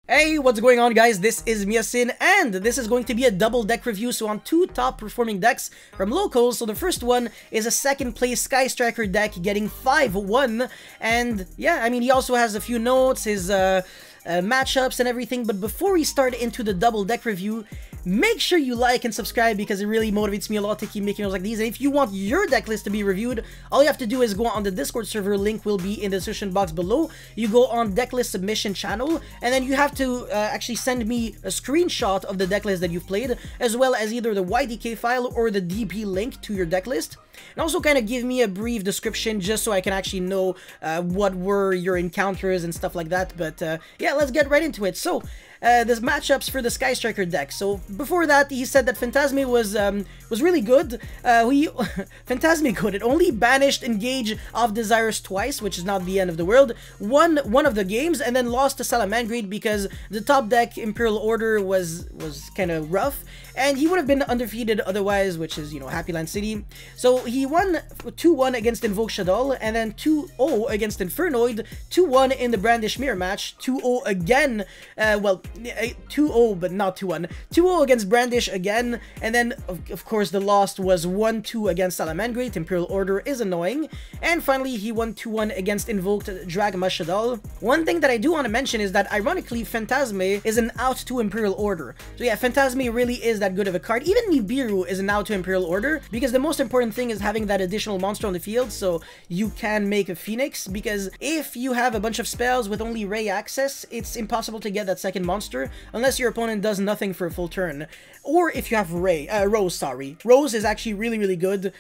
Hey, what's going on guys? This is Miasin and this is going to be a double deck review, so on two top performing decks from locals. So the first one is a second place Sky Striker deck getting 5-1, and yeah, I mean he also has a few notes, his matchups and everything, but before we start into the double deck review, make sure you like and subscribe because it really motivates me a lot to keep making videos like these. And if you want your deck list to be reviewed, all you have to do is go on the Discord server, link will be in the description box below. You go on deck list submission channel, and then you have to actually send me a screenshot of the deck list that you've played, as well as either the YDK file or the DP link to your deck list. And also kind of give me a brief description just so I can actually know what were your encounters and stuff like that. But yeah, let's get right into it. So there's matchups for the Sky Striker deck. So before that, he said that Phantasme was really good. Phantasme good. It only banished Engage of Desires twice, which is not the end of the world. Won one of the games and then lost to Salamangreat because the top deck Imperial Order was kind of rough, and he would have been undefeated otherwise, which is, you know, Happy Land City. So he won 2-1 against Invoke Shaddoll, and then 2-0 against Infernoid, 2-1 in the Brandish Mirror match, 2-0 again, well, 2-0 but not 2-1, 2-0 against Brandish again, and then of course the loss was 1-2 against Salamangreat. Imperial Order is annoying, and finally he won 2-1 against Invoked Dragma Shaddoll. One thing that I do want to mention is that ironically Phantasme is an out to Imperial Order. So yeah, Phantasme really is that good of a card. Even Nibiru is an out to Imperial Order, because the most important thing is having that additional monster on the field so you can make a Phoenix, because if you have a bunch of spells with only Ray access, it's impossible to get that second monster unless your opponent does nothing for a full turn. Or if you have Rose, sorry. Rose is actually really good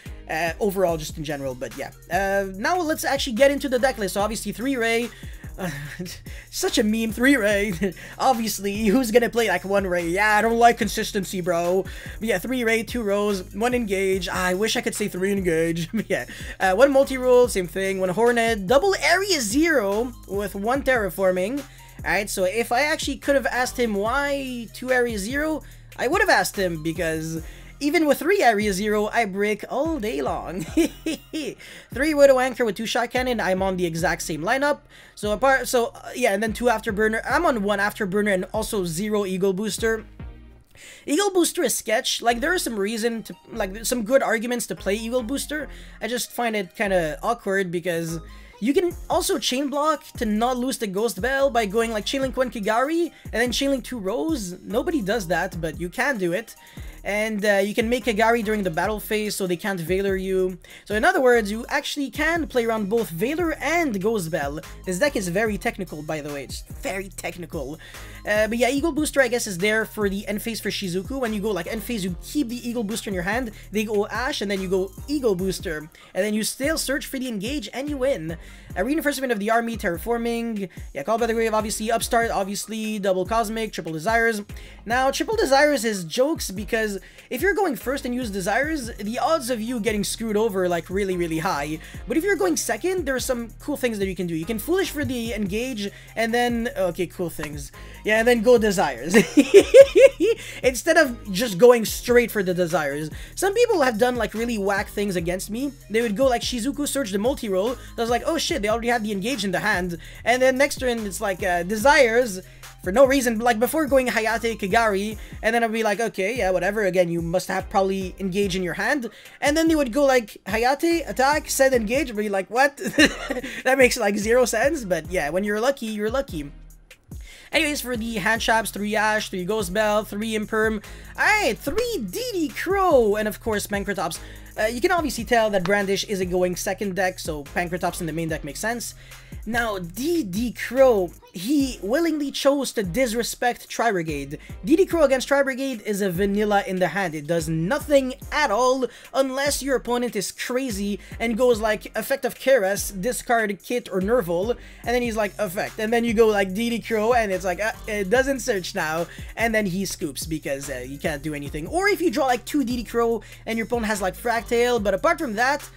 overall, just in general, but yeah. Now let's actually get into the deck list. So obviously 3 Ray, such a meme, 3 Ray. Obviously, who's gonna play like 1 Ray? Yeah, I don't like consistency, bro. But yeah, 3 Ray, 2 Rose, 1 Engage. I wish I could say 3 Engage. But yeah, 1 Multi-Rule, same thing, 1 Hornet, double Area 0 with 1 Terraforming. Alright, so if I actually could have asked him why 2 Area 0, I would have asked him, because even with 3 Area 0, I break all day long. 3 Widow Anchor with 2 Shot Cannon, I'm on the exact same lineup. So yeah, and then 2 Afterburner. I'm on 1 Afterburner and also 0 Eagle Booster. Eagle Booster is sketch. Like, there is some reason to, like, some good arguments to play Eagle Booster. I just find it kind of awkward because you can also chain block to not lose the Ghost Bell by going like Chainlink 1 Kigari and then Chainlink 2 Rose. Nobody does that, but you can do it. And you can make Kigari during the battle phase so they can't Valor you. So in other words, you actually can play around both Valor and Ghost Bell. This deck is very technical, by the way. It's very technical. But yeah, Eagle Booster, I guess, is there for the end phase for Shizuku. When you go like end phase, you keep the Eagle Booster in your hand. They go Ash, and then you go Eagle Booster. And then you still search for the Engage, and you win. Reinforcement of the Army, Terraforming. Yeah, Call by the Grave, obviously. Upstart, obviously. Double Cosmic, Triple Desires. Now, Triple Desires is jokes because if you're going first and use Desires, the odds of you getting screwed over like really high. But if you're going second, there are some cool things that you can do. You can Foolish for the Engage, and then, okay, cool things. Yeah, and then go Desires. Instead of just going straight for the Desires. Some people have done like really whack things against me. They would go like Shizuku search the multi-roll. I was like, oh shit, they already have the Engage in the hand. And then next turn, it's like Desires for no reason, like before going Hayate Kigari, and then I'd be like, okay, yeah, whatever, again, you must have probably Engage in your hand, and then they would go like, Hayate, attack, send Engage, and be like, what? That makes like 0 sense, but yeah, when you're lucky, you're lucky. Anyways, for the hand traps, 3 Ash, 3 Ghost Bell, 3 Imperm, alright, 3 DD Crow, and of course Pankratops. You can obviously tell that Brandish is a going second deck, so Pankratops in the main deck makes sense. Now, DD Crow, he willingly chose to disrespect Tri-Brigade. DD Crow against Tri-Brigade is a vanilla in the hand. It does nothing at all unless your opponent is crazy and goes like Effect of Keras, discard Kit or Nerval, and then he's like Effect. And then you go like DD Crow and it's like, it doesn't search now, and then he scoops because you can't do anything. Or if you draw like 2 DD Crow and your opponent has like Fractale, but apart from that,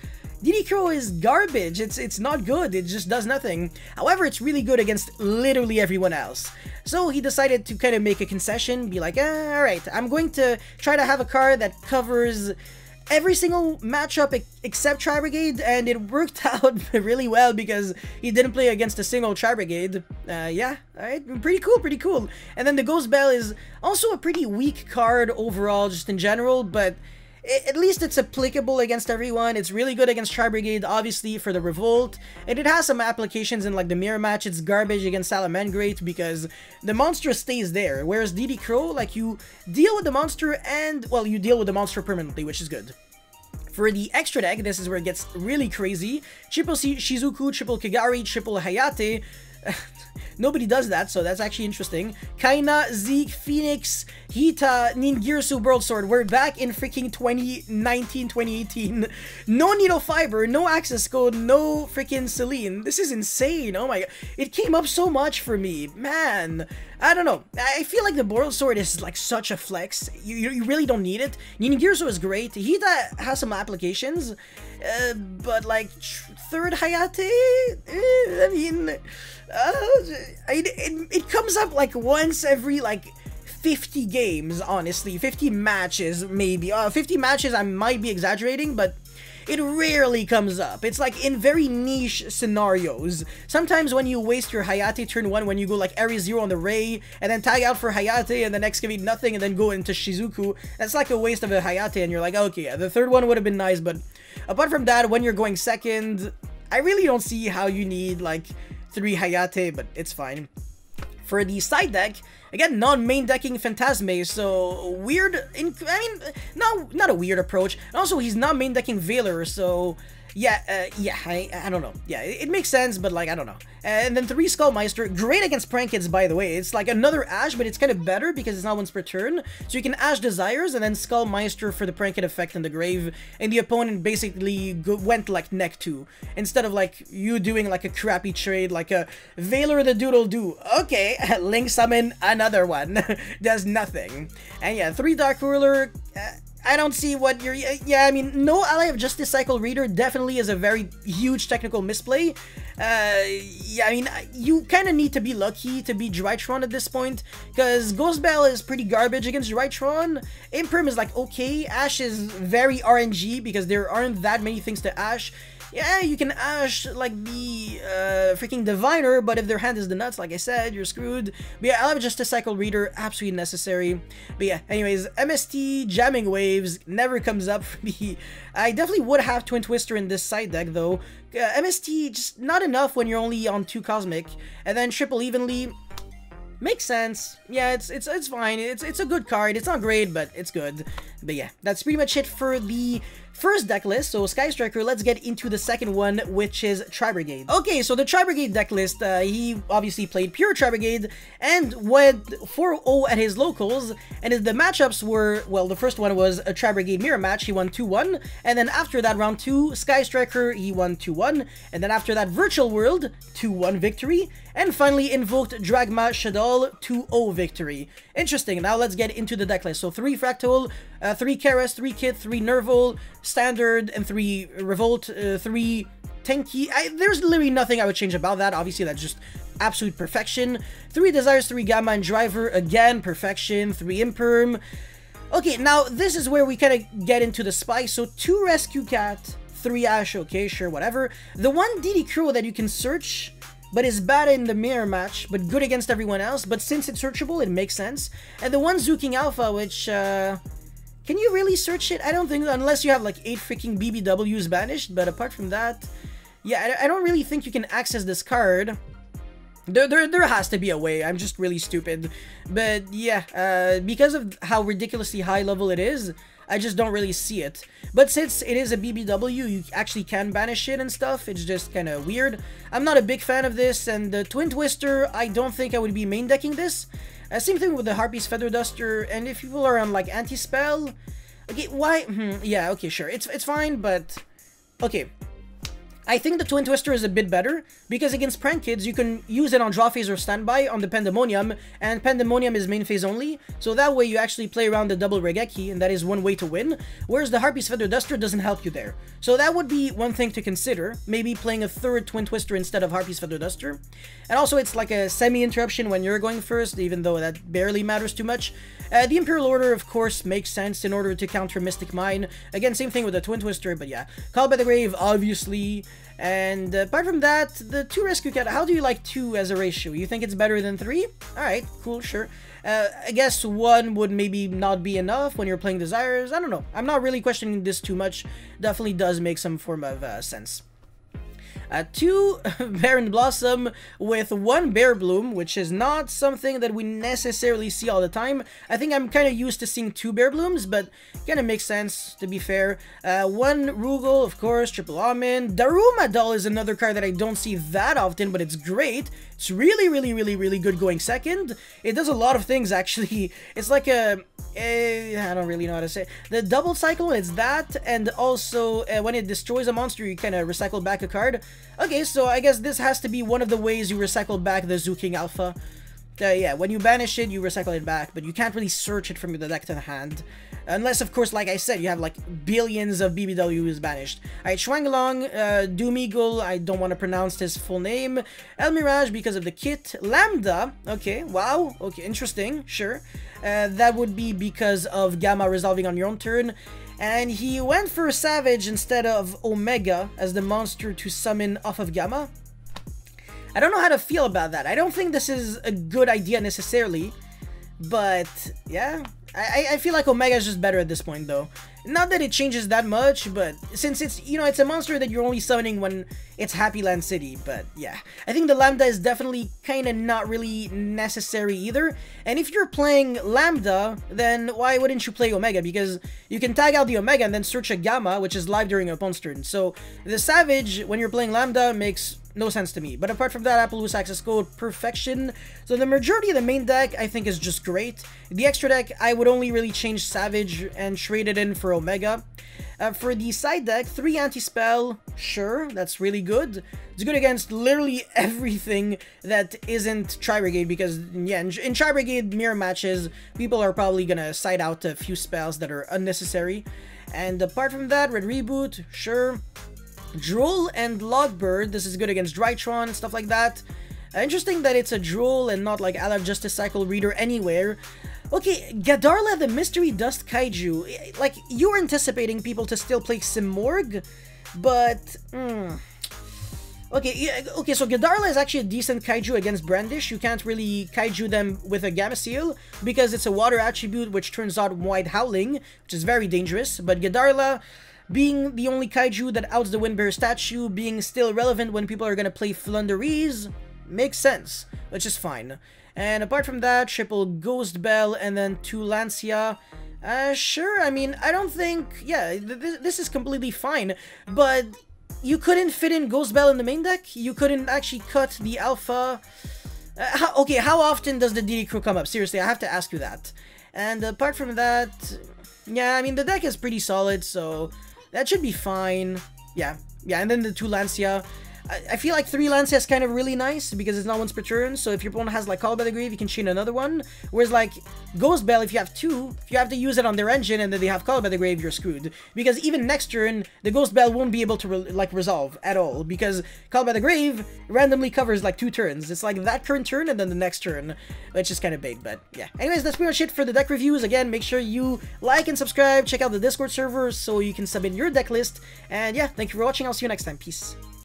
DD Crow is garbage. It's not good. It just does nothing. However, it's really good against literally everyone else. So he decided to kind of make a concession, be like, alright, I'm going to try to have a card that covers every single matchup except Tri-Brigade, and it worked out really well because he didn't play against a single Tri-Brigade. Yeah, alright, pretty cool, pretty cool. And then the Ghost Bell is also a pretty weak card overall, just in general, but at least it's applicable against everyone. It's really good against Tri-Brigade, obviously, for the Revolt. And it has some applications in, like, the Mirror Match. It's garbage against Salamangreat because the monster stays there. Whereas DD Crow, like, you deal with the monster and, well, you deal with the monster permanently, which is good. For the extra deck, this is where it gets really crazy. Triple Shizuku, triple Kagari, triple Hayate. Nobody does that, so that's actually interesting. Kaina, Zeke, Phoenix, Hita, Ningirsu, World Sword. We're back in freaking 2019, 2018. No Needle Fiber, no Access Code, no freaking Celine. This is insane. Oh my god. It came up so much for me. Man, I don't know. I feel like the World Sword is like such a flex. You really don't need it. Ningirsu is great. Hita has some applications. But like, third Hayate? I mean... it comes up like once every like 50 games, honestly. 50 matches, maybe. 50 matches, I might be exaggerating, but it rarely comes up. It's like in very niche scenarios. Sometimes when you waste your Hayate turn 1, when you go like Area 0 on the Ray, and then tag out for Hayate, and then excavate nothing, and then go into Shizuku, that's like a waste of a Hayate, and you're like, okay, yeah, the third one would have been nice, but apart from that, when you're going second, I really don't see how you need like 3 Hayate, but it's fine. For the side deck, again, non-main decking Phantasme, so weird, I mean, no, not a weird approach. Also, he's not main decking Veiler, so yeah, I don't know. Yeah, it makes sense, but like, I don't know. And then 3 Skullmeister, great against Prank Kids, by the way. It's like another Ash, but it's kind of better because it's not once per turn. So you can Ash Desires and then Skullmeister for the Prank Kid effect in the grave, and the opponent basically went like neck 2, instead of like you doing like a crappy trade, like a Veiler the Doodle Doo. Okay, Link Summon another one. Does nothing. And yeah, 3 Dark Ruler, I don't see what you're... Yeah, I mean, no Ally of Justice Cycle Reader definitely is a very huge technical misplay. Yeah, I mean, you kind of need to be lucky to beat Drytron at this point, because Ghost Bell is pretty garbage against Drytron. Imperm is like okay, Ash is very RNG because there aren't that many things to Ash. Yeah, you can Ash like the freaking Diviner, but if their hand is the nuts, like I said, you're screwed. But yeah, I'll have just a Cycle Reader, absolutely necessary. But yeah, anyways, MST, Jamming Waves, never comes up for me. I definitely would have Twin Twister in this side deck, though. MST, just not enough when you're only on 2 Cosmic. And then Triple Evenly, makes sense. Yeah, it's fine. It's a good card. It's not great, but it's good. But yeah, that's pretty much it for the first deck list. So Sky Striker, let's get into the second one, which is Tri-Brigade. Okay, so the Tri-Brigade deck list, he obviously played pure Tri-Brigade and went 4-0 at his locals, and the matchups were, well, the first one was a Tri-Brigade mirror match, he won 2-1, and then after that, round 2, Sky Striker, he won 2-1, and then after that, Virtual World, 2-1 victory, and finally Invoked Dragma Shadal, 2-0 victory. Interesting, now let's get into the deck list. So 3 Fractal, 3 Keras, 3 Kit, 3 Nerval, Standard, and 3 Revolt, 3 Tenki. There's literally nothing I would change about that. Obviously, that's just absolute perfection. 3 Desires, 3 Gamma and Driver, again, perfection. 3 Imperm. Okay, now this is where we kind of get into the spice. So 2 Rescue Cat, 3 Ash, okay, sure, whatever. The 1 DD Crow that you can search, but is bad in the mirror match, but good against everyone else, but since it's searchable, it makes sense. And the 1 Zuking Alpha, which, can you really search it? I don't think, unless you have like 8 freaking BBWs banished, but apart from that, yeah, I don't really think you can access this card. There has to be a way, I'm just really stupid. But yeah, because of how ridiculously high level it is, I just don't really see it. But since it is a BBW, you actually can banish it and stuff. It's just kind of weird. I'm not a big fan of this, and the Twin Twister, I don't think I would be main decking this. Same thing with the Harpy's Feather Duster, and if people are on like anti-spell, okay, why? Yeah, okay, sure, it's fine, but okay. I think the Twin Twister is a bit better, because against Prank Kids, you can use it on draw phase or standby on the Pandemonium, and Pandemonium is main phase only, so that way you actually play around the double Regeki, and that is one way to win, whereas the Harpy's Feather Duster doesn't help you there. So that would be one thing to consider, maybe playing a third Twin Twister instead of Harpy's Feather Duster. And also it's like a semi-interruption when you're going first, even though that barely matters too much. The Imperial Order, of course, makes sense in order to counter Mystic Mine. Again, same thing with the Twin Twister, but yeah. Call by the Grave, obviously. And apart from that, the 2 Rescue Cat, how do you like 2 as a ratio? You think it's better than 3? Alright, cool, sure. I guess 1 would maybe not be enough when you're playing Desires. I don't know. I'm not really questioning this too much. Definitely does make some form of sense. 2 Baron Blossom with 1 Bear Bloom, which is not something that we necessarily see all the time. I think I'm kind of used to seeing 2 Bear Blooms, but kind of makes sense, to be fair. 1 Rugal, of course, triple Almond. Daruma Doll is another card that I don't see that often, but it's great. It's really good going second. It does a lot of things, actually. It's like a... I don't really know how to say it. The double cycle, it's that, and also when it destroys a monster, you kind of recycle back a card. Okay, so I guess this has to be one of the ways you recycle back the Zoo King Alpha. Yeah, when you banish it, you recycle it back, but you can't really search it from the deck to the hand. Unless, of course, like I said, you have like billions of BBWs banished. Alright, Shuanglong, Doom Eagle, I don't want to pronounce his full name. El Mirage because of the kit. Lambda, okay, wow, okay, interesting, sure. That would be because of Gamma resolving on your own turn. And he went for Savage instead of Omega as the monster to summon off of Gamma. I don't know how to feel about that. I don't think this is a good idea necessarily. But, yeah. I feel like Omega is just better at this point, though. Not that it changes that much, but since it's, you know, it's a monster that you're only summoning when it's Happy Land City, but yeah. I think the Lambda is definitely kind of not really necessary either, and if you're playing Lambda, then why wouldn't you play Omega? Because you can tag out the Omega and then search a Gamma, which is live during your opponent's turn. So the Savage, when you're playing Lambda, makes no sense to me. But apart from that, Appaloosa access code, perfection. So the majority of the main deck, I think, is just great. The extra deck, I would only really change Savage and trade it in for Omega. For the side deck, 3 anti-spell, sure, that's really good. It's good against literally everything that isn't Tri-Brigade, because, yeah, in Tri-Brigade mirror matches, people are probably gonna side out a few spells that are unnecessary. And apart from that, Red Reboot, sure. Drool and Logbird, this is good against Drytron and stuff like that. Interesting that it's a Drool and not like Allied Justice Cycle Reader anywhere. Okay, Gadarla the Mystery Dust Kaiju. Like, you were anticipating people to still play Simorg, but... Okay, yeah, okay, so Gadarla is actually a decent Kaiju against Brandish. You can't really Kaiju them with a Gamma Seal, because it's a water attribute which turns out Wide Howling, which is very dangerous, but Gadarla... being the only Kaiju that outs the Windbearer statue, being still relevant when people are gonna play Flunderees, makes sense, which is fine. And apart from that, triple Ghost Bell and then 2 Lancia. Sure, I mean, I don't think... Yeah, this is completely fine, but you couldn't fit in Ghost Bell in the main deck? You couldn't actually cut the Alpha... okay, how often does the DD Crew come up? Seriously, I have to ask you that. And apart from that... Yeah, I mean, the deck is pretty solid, so... that should be fine. Yeah, and then the 2 Lancia. I feel like 3 Lancia is kind of really nice because it's not once per turn, so if your opponent has like Call by the Grave, you can chain another one. Whereas like Ghost Bell, if you have 2, if you have to use it on their engine and then they have Call by the Grave, you're screwed. Because even next turn, the Ghost Bell won't be able to resolve at all, because Call by the Grave randomly covers like 2 turns. It's like that current turn and then the next turn, which is kind of big, but yeah. Anyways, that's pretty much it for the deck reviews. Again, make sure you like and subscribe, check out the Discord server so you can submit your deck list, and yeah, thank you for watching. I'll see you next time. Peace.